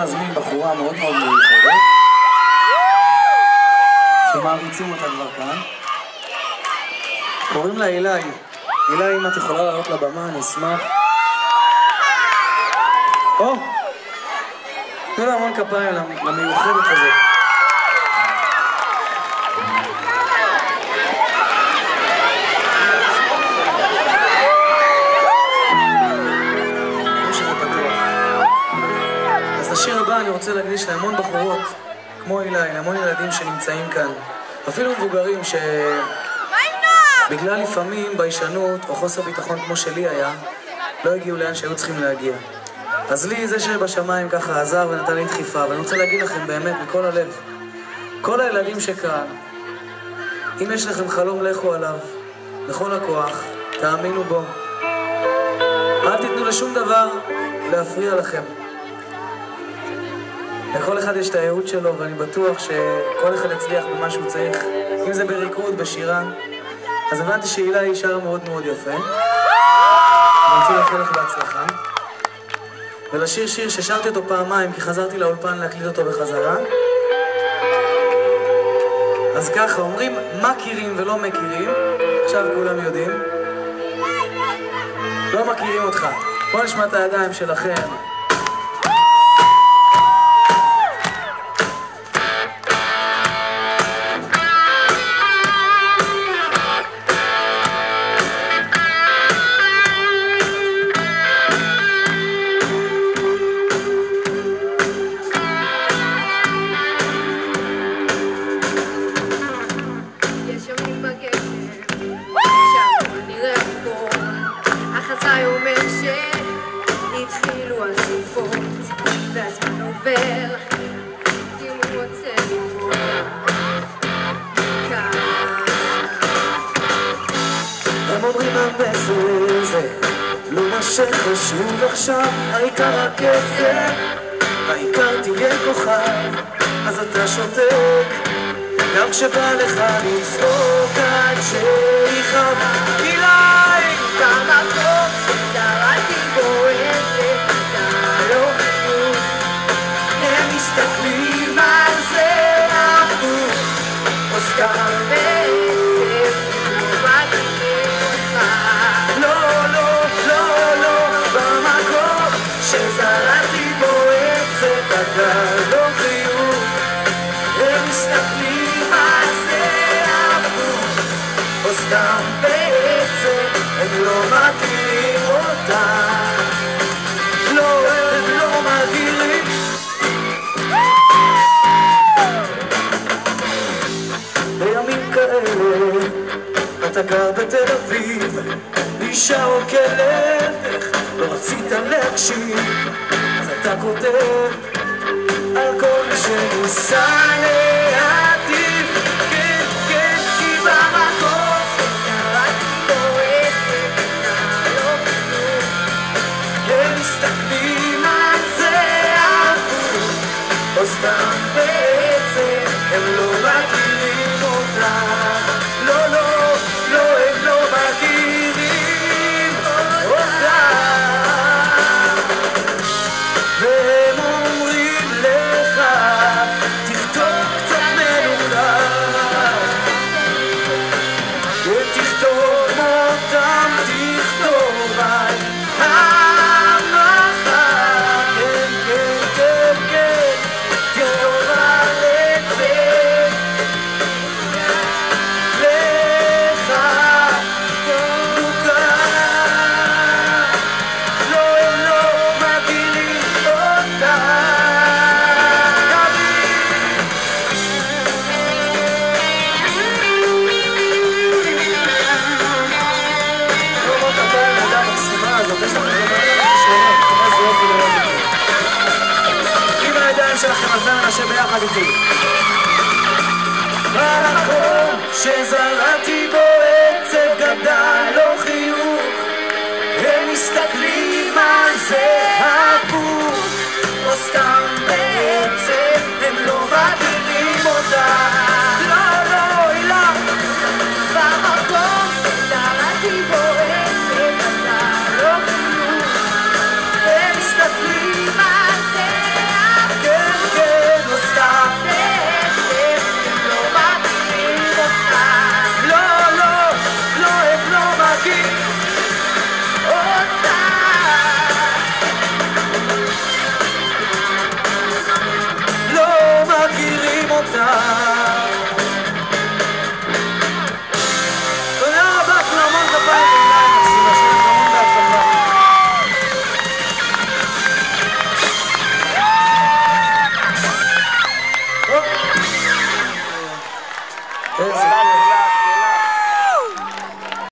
נזמין בחורה מאוד מאוד מיוחדת שמעריצים אותה כבר כאן. קוראים לה אילי. אילי, אם את יכולה לעלות לבמה, אני אשמח. תנו לה המון כפיים למיוחדת הזאת. השיר הבא אני רוצה להקדיש להמון בחורות כמו אילי, להמון ילדים שנמצאים כאן, אפילו מבוגרים שבגלל לפעמים בישנות או חוסר ביטחון כמו שלי היה, לא הגיעו לאן שהיו צריכים להגיע. אז לי זה שבשמיים ככה עזר ונתן לי דחיפה, ואני רוצה להגיד לכם באמת מכל הלב, כל הילדים שכאן, אם יש לכם חלום לכו עליו בכל הכוח, תאמינו בו, אל תיתנו לשום דבר להפריע לכם. לכל אחד יש את הייעוד שלו, ואני בטוח שכל אחד יצליח במה שהוא צריך, אם זה בריקוד, בשירה. אז הבנתי שאילי היא שרה מאוד מאוד יפה. אני רוצה לאחל לך בהצלחה. ולשיר שיר ששרתי אותו פעמיים, כי חזרתי לאולפן להקליט אותו בחזרה. אז ככה, אומרים מכירים ולא מכירים. עכשיו כולם יודעים. לא מכירים אותך. בואו נשמע את הידיים שלכם. התחילו השיפות והזמן עובר כי הוא רוצה לראות כאן. הם אומרים המסר זה לא מה שחשוב עכשיו, העיקר הכסף, העיקר תהיה כוכב. אז אתה שותק גם כשבא לך לצעוק עד שיכאב. אילי כמה טוב שזרעתי בו את זה, אתה לא חשוב. הם מסתכלים על זה הפוך או סתם בעצם לא מכירים אותך. לא, לא, לא, לא במקום שזרעתי בו את זה, אתה לא חיוב. הם מסתכלים על זה הפוך או סתם בעצם הם לא מכירים אותה. לא, הם לא מכירים. בימים כאלה אתה גר בתל אביב, אישה או כלב, לא רצית להקשיב, אז אתה כותב על כל מי שניסה להטיב. כן, כן, כי במקום שזרעתי בו את זה, אתה לא חשוב. הם מסתכלים על זה הפוך או סתם בעצם הם לא מכירים אותה. לא, לא, לא, הם לא מכירים אותה. והם אומרים לך תכתוב קצת מנוחה, ותכתוב אותם, תכתוב על המחר. כן, כן, כן, כן, תכתוב על את זה לך מוכר. לא, הם לא מכירים אותה. עם הידיים שלכם אלפי מנשה ביחד איתי. במקום שזרעתי בו עצב גדל לא חיוך, הם מסתכלים על זה